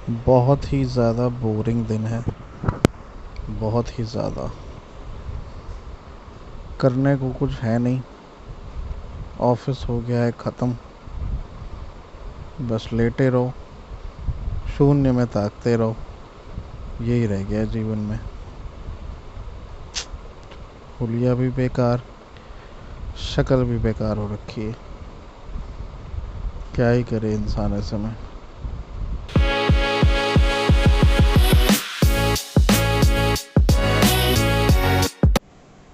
बहुत ही ज़्यादा बोरिंग दिन है। बहुत ही ज़्यादा करने को कुछ है नहीं। ऑफिस हो गया है ख़त्म। बस लेटे रहो, शून्य में ताकते रहो, यही रह गया जीवन में। हुलिया भी बेकार, शक्ल भी बेकार हो रखी है। क्या ही करे इंसान ऐसे में।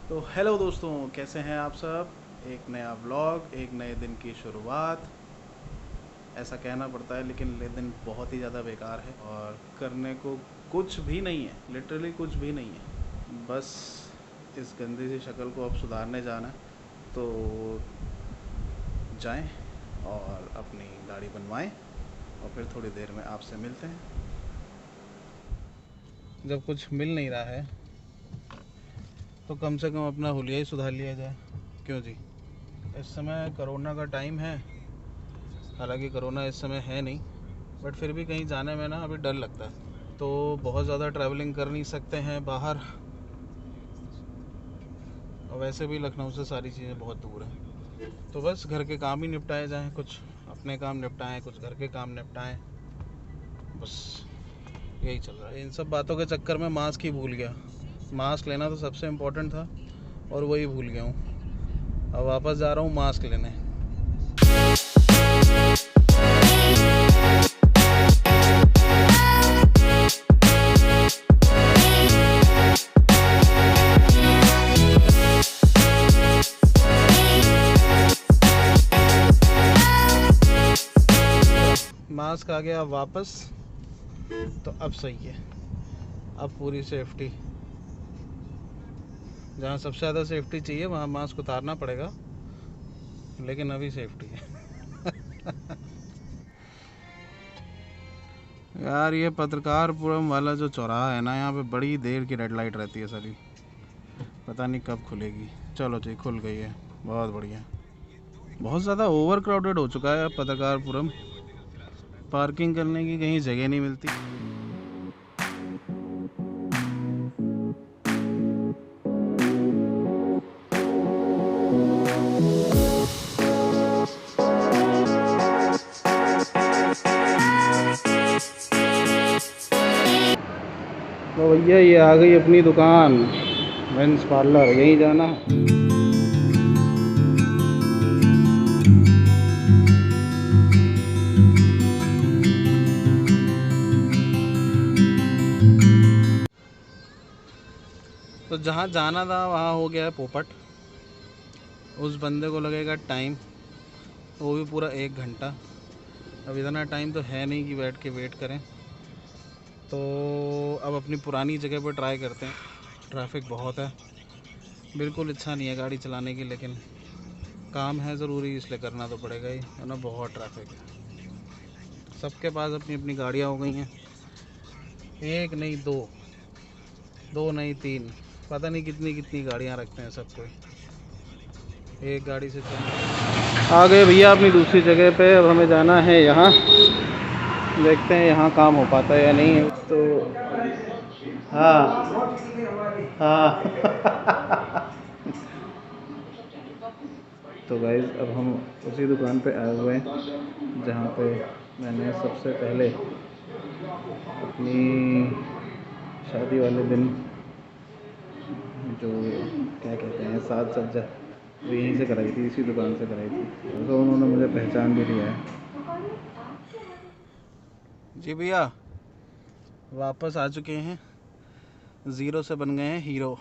तो हेलो दोस्तों, कैसे हैं आप सब। एक नया व्लॉग, एक नए दिन की शुरुआत। ऐसा कहना पड़ता है लेकिन ये दिन बहुत ही ज़्यादा बेकार है और करने को कुछ भी नहीं है। लिटरली कुछ भी नहीं है। बस इस गंदी सी शक्ल को अब सुधारने जाना है। तो जाएं और अपनी गाड़ी बनवाएं और फिर थोड़ी देर में आपसे मिलते हैं। जब कुछ मिल नहीं रहा है तो कम से कम अपना हुलिया ही सुधार लिया जाए। क्यों जी। इस समय कोरोना का टाइम है। हालांकि कोरोना इस समय है नहीं, बट फिर भी कहीं जाने में ना अभी डर लगता है। तो बहुत ज़्यादा ट्रैवलिंग कर नहीं सकते हैं बाहर, और वैसे भी लखनऊ से सारी चीज़ें बहुत दूर हैं। तो बस घर के काम ही निपटाए जाएं, कुछ अपने काम निपटाएं, कुछ घर के काम निपटाएं। बस यही चल रहा है। इन सब बातों के चक्कर में मास्क ही भूल गया। मास्क लेना तो सबसे इम्पोर्टेंट था और वही भूल गया हूँ। अब वापस जा रहा हूँ मास्क लेने। मास्क आ गया वापस, तो अब सही है। अब पूरी सेफ्टी, जहाँ सबसे ज़्यादा सेफ्टी चाहिए वहाँ मास्क उतारना पड़ेगा, लेकिन अभी सेफ्टी है। यार ये पत्रकारपुरम वाला जो चौराहा है ना, यहाँ पे बड़ी देर की रेड लाइट रहती है सारी। पता नहीं कब खुलेगी। चलो जी, खुल गई है, बहुत बढ़िया। बहुत ज़्यादा ओवर क्राउडेड हो चुका है अब पत्रकारपुरम। पार्किंग करने की कहीं जगह नहीं मिलती। तो भैया ये आ गई अपनी दुकान, मेंस पार्लर। यहीं जाना। तो जहाँ जाना था वहाँ हो गया है पोपट। उस बंदे को लगेगा टाइम, वो भी पूरा 1 घंटा। अब इतना टाइम तो है नहीं कि बैठ के वेट करें। तो अब अपनी पुरानी जगह पर ट्राई करते हैं। ट्रैफिक बहुत है, बिल्कुल इच्छा नहीं है गाड़ी चलाने की, लेकिन काम है ज़रूरी, इसलिए करना तो पड़ेगा ही, वरना बहुत ट्रैफिक है। सबके पास अपनी अपनी गाड़ियाँ हो गई हैं। एक नहीं दो, दो नहीं तीन, पता नहीं कितनी कितनी गाड़ियाँ रखते हैं सब कोई। एक गाड़ी से चल आ गए भैया अपनी दूसरी जगह पे। अब हमें जाना है यहाँ, देखते हैं यहाँ काम हो पाता है या नहीं। तो हाँ हाँ। तो गाइस अब हम उसी दुकान पे आए हुए हैं जहाँ पे मैंने सबसे पहले अपनी शादी वाले दिन जो क्या कहते हैं साज सज्जा, वो यहीं से कराई थी, इसी दुकान से कराई थी। तो उन्होंने मुझे पहचान भी लिया है। जी भैया वापस आ चुके हैं, ज़ीरो से बन गए हैं हीरो।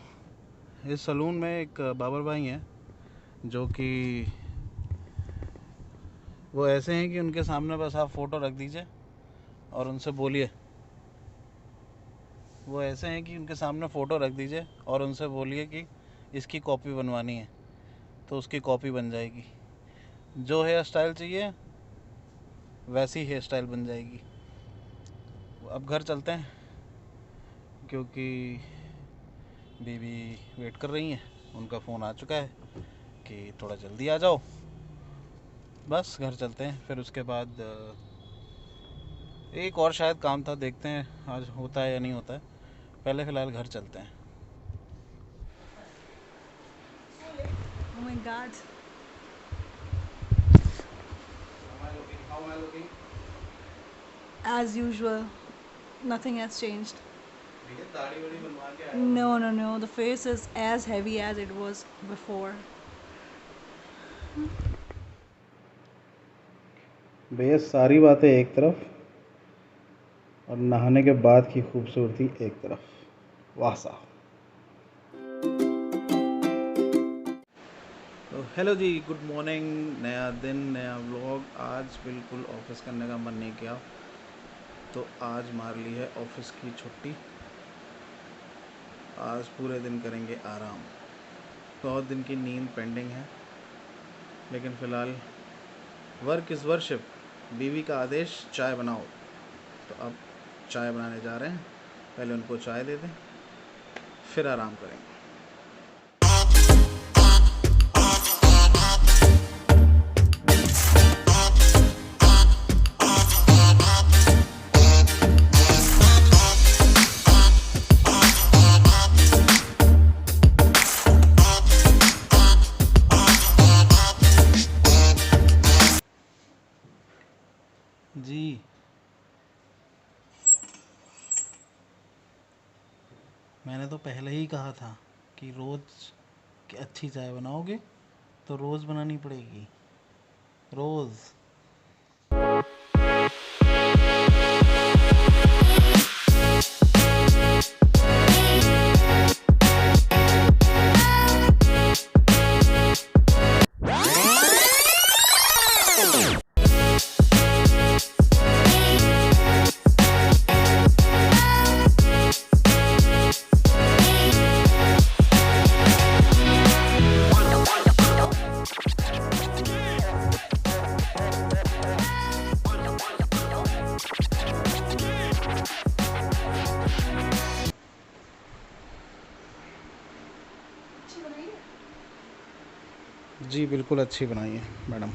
इस सलून में एक बाबर भाई हैं जो कि वो ऐसे हैं कि उनके सामने बस आप फ़ोटो रख दीजिए और उनसे बोलिए। वो ऐसे हैं कि उनके सामने फ़ोटो रख दीजिए और उनसे बोलिए कि इसकी कॉपी बनवानी है, तो उसकी कॉपी बन जाएगी। जो हेयर स्टाइल चाहिए वैसी हेयर स्टाइल बन जाएगी। अब घर चलते हैं क्योंकि बीवी वेट कर रही हैं। उनका फ़ोन आ चुका है कि थोड़ा जल्दी आ जाओ। बस घर चलते हैं, फिर उसके बाद एक और शायद काम था, देखते हैं आज होता है या नहीं होता है। पहले फ़िलहाल घर चलते हैं। Oh my God. How am I looking? As usual, nothing has changed. भैया दाढ़ी वाड़ी बनवा के आया No, हूँ। no, no. The face is as heavy as it was before. भैया सारी बातें एक तरफ और नहाने के बाद की खूबसूरती एक तरफ। वाह साहब। तो हेलो जी, गुड मॉर्निंग। नया दिन, नया व्लॉग। आज बिल्कुल ऑफिस करने का मन नहीं किया, तो आज मार ली है ऑफिस की छुट्टी। आज पूरे दिन करेंगे आराम। बहुत दिन की नींद पेंडिंग है, लेकिन फ़िलहाल वर्क इज़ वर्शिप। बीवी का आदेश चाय बनाओ, तो अब चाय बनाने जा रहे हैं। पहले उनको चाय दे दें, फिर आराम करेंगे। जी मैंने तो पहले ही कहा था कि रोज़ की अच्छी चाय बनाओगे तो रोज़ बनानी पड़ेगी, रोज़। जी बिल्कुल अच्छी बनाई है मैडम।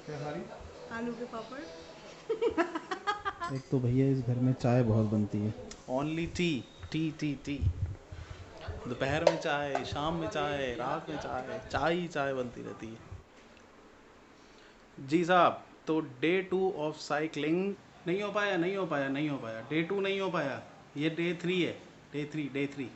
क्या खा रही? आलू के पापड़. एक तो भैया इस घर में चाय बहुत बनती है। Only T T T T. दोपहर में चाय, शाम में चाय, रात में चाय, चाय ही चाय बनती रहती है। जी साहब, तो डे 2 ऑफ साइकिलिंग नहीं हो पाया, नहीं हो पाया, नहीं हो पाया। डे 2 नहीं हो पाया, ये डे 3 है। डे 3।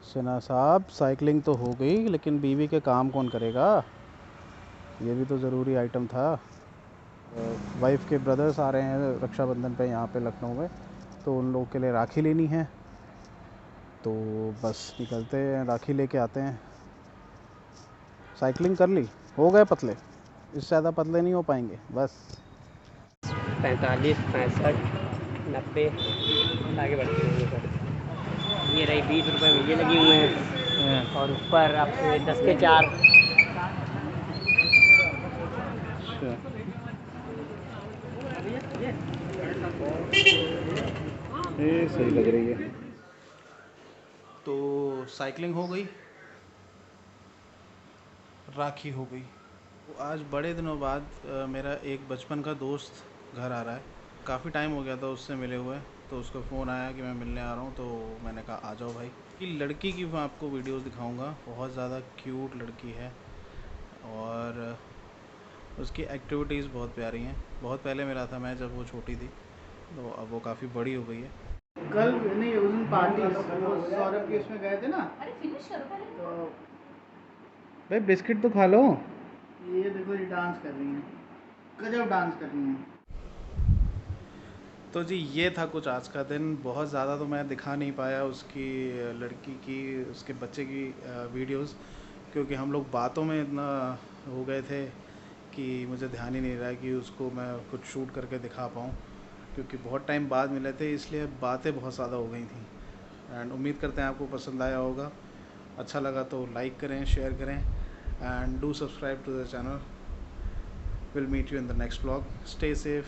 सिन्हा साहब, साइकिलिंग तो हो गई, लेकिन बीवी के काम कौन करेगा? ये भी तो ज़रूरी आइटम था। वाइफ के ब्रदर्स आ रहे हैं रक्षाबंधन पे यहाँ पे लखनऊ में, तो उन लोगों के लिए राखी लेनी है। तो बस निकलते हैं, राखी लेके आते हैं। साइकिलिंग कर ली, हो गए पतले, इससे ज़्यादा पतले नहीं हो पाएंगे बस। 45, 65, 90 आगे बढ़ती रहेंगे सर। ये रही 20 रुपये में ये लगे हुए हैं और ऊपर आपके 10 के 4। ये सही लग रही है। तो साइकिलिंग हो गई, राखी हो गई। तो आज बड़े दिनों बाद मेरा एक बचपन का दोस्त घर आ रहा है। काफ़ी टाइम हो गया था उससे मिले हुए, तो उसको फ़ोन आया कि मैं मिलने आ रहा हूँ, तो मैंने कहा आ जाओ भाई। कि लड़की की मैं आपको वीडियोस दिखाऊंगा, बहुत ज़्यादा क्यूट लड़की है और उसकी एक्टिविटीज़ बहुत प्यारी हैं। बहुत पहले मिला था मैं जब वो छोटी थी, तो अब वो काफ़ी बड़ी हो गई है। कल नहीं, उस दिन पार्टी सौरभ के इसमें गए थे ना, अरे फिनिश करो पहले। तो भाई बिस्किट तो खा लो। ये देखो ये डांस कर रही हैं, गजब डांस कर रही हैं। तो जी ये था कुछ आज का दिन। बहुत ज़्यादा तो मैं दिखा नहीं पाया उसकी लड़की की, उसके बच्चे की वीडियोस, क्योंकि हम लोग बातों में इतना हो गए थे कि मुझे ध्यान ही नहीं रहा कि उसको मैं कुछ शूट करके दिखा पाऊँ, क्योंकि बहुत टाइम बाद मिले थे, इसलिए बातें बहुत ज़्यादा हो गई थी। एंड उम्मीद करते हैं आपको पसंद आया होगा। अच्छा लगा तो लाइक करें, शेयर करें, and do subscribe to the channel. Will meet you in the next vlog. Stay safe.